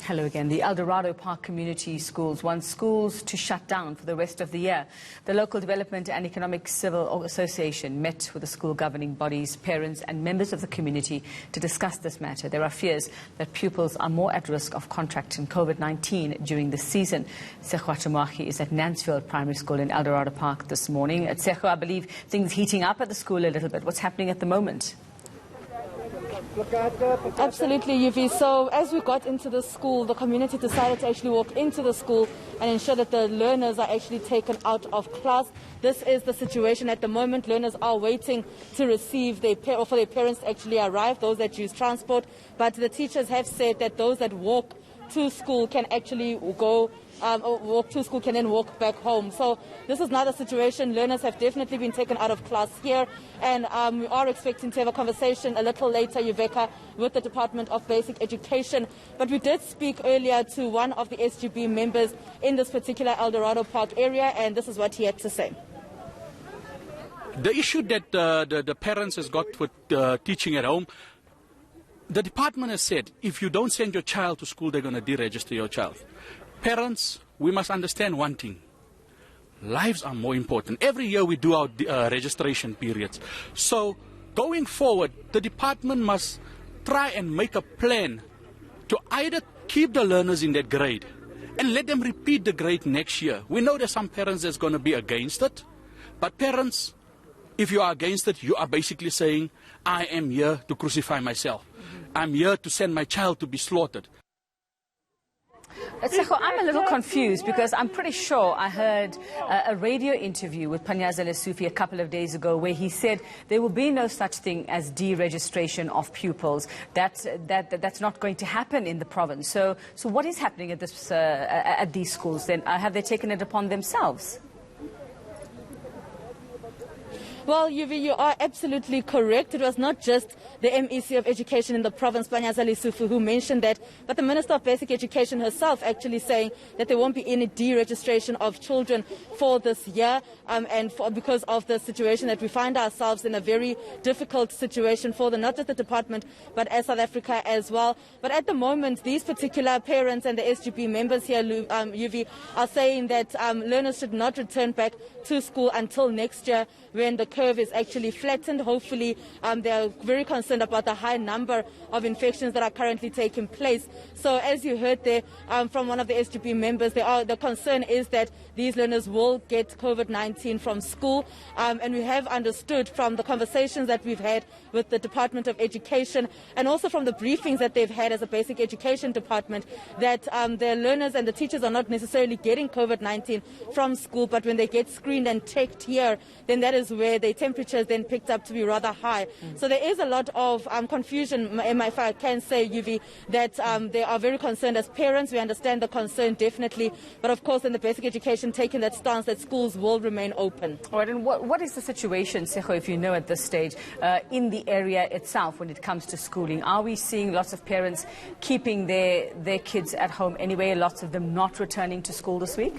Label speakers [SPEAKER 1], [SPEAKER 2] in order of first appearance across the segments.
[SPEAKER 1] Hello again. The Eldorado Park community schools want schools to shut down for the rest of the year. The local Development and Economic Civil Association met with the school governing bodies, parents and members of the community to discuss this matter. There are fears that pupils are more at risk of contracting COVID-19 during the season. Tshegohaco Moagi is at Nansfield Primary School in Eldorado Park this morning. At Tshegohaco, I believe things heating up at the school a little bit. What's happening at the moment?
[SPEAKER 2] Absolutely, Yuvi. So as we got into the school, the community decided to actually walk into the school and ensure that the learners are actually taken out of class. This is the situation at the moment. Learners are waiting to receive for their parents to actually arrive, those that use transport. But the teachers have said that those that walk to school can actually walk to school, can then walk back home. So this is not a situation. Learners have definitely been taken out of class here, and we are expecting to have a conversation a little later, Yuveka, with the Department of Basic Education. But we did speak earlier to one of the SGB members in this particular Eldorado Park area, and this is what he had to say.
[SPEAKER 3] The issue that the parents has got with teaching at home, the department has said if you don't send your child to school, they're going to deregister your child. Parents, we must understand one thing. Lives are more important. Every year we do our registration periods. So going forward, the department must try and make a plan to either keep the learners in that grade and let them repeat the grade next year. We know there's some parents that's going to be against it. But parents, if you are against it, you are basically saying, I am here to crucify myself. I'm here to send my child to be slaughtered.
[SPEAKER 1] Tshegohaco, I'm a little confused because I'm pretty sure I heard a radio interview with Panyaza Lesufi a couple of days ago where he said there will be no such thing as deregistration of pupils. That's not going to happen in the province. So what is happening at these schools then? Have they taken it upon themselves?
[SPEAKER 2] Well, Yuvi, you are absolutely correct. It was not just the MEC of Education in the province, Panyaza Lesufi, who mentioned that, but the Minister of Basic Education herself actually saying that there won't be any deregistration of children for this year, because of the situation that we find ourselves in, a very difficult situation for not just the department, but as South Africa as well. But at the moment, these particular parents and the SGB members here, Yuvi, are saying that learners should not return back to school until next year, when the curve is actually flattened. Hopefully, they are very concerned about the high number of infections that are currently taking place. So as you heard there from one of the SGB members, the concern is that these learners will get COVID-19 from school. And we have understood from the conversations that we've had with the Department of Education and also from the briefings that they've had as a basic education department that the learners and the teachers are not necessarily getting COVID-19 from school, but when they get screened and checked here, then that is where the temperatures then picked up to be rather high. So there is a lot of confusion, if I can say, Yuvi, that they are very concerned as parents. We understand the concern definitely, but of course in the basic education taking that stance that schools will remain open.
[SPEAKER 1] All right, and what is the situation, Tshegohaco, if you know at this stage, in the area itself when it comes to schooling? Are we seeing lots of parents keeping their kids at home anyway, lots of them not returning to school this week?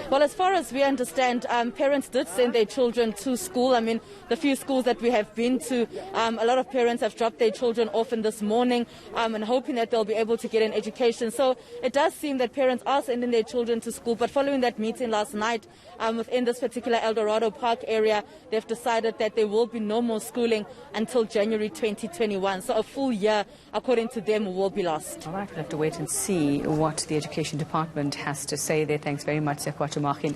[SPEAKER 2] Well, as far as we understand, parents did send their children to school. I mean, the few schools that we have been to, a lot of parents have dropped their children off in this morning and hoping that they'll be able to get an education. So it does seem that parents are sending their children to school. But following that meeting last night within this particular Eldorado Park area, they've decided that there will be no more schooling until January 2021. So a full year, according to them, will be lost.
[SPEAKER 1] All right, we'll have to wait and see what the Education Department has to say there. Thanks very much, Tshegohaco Moagi.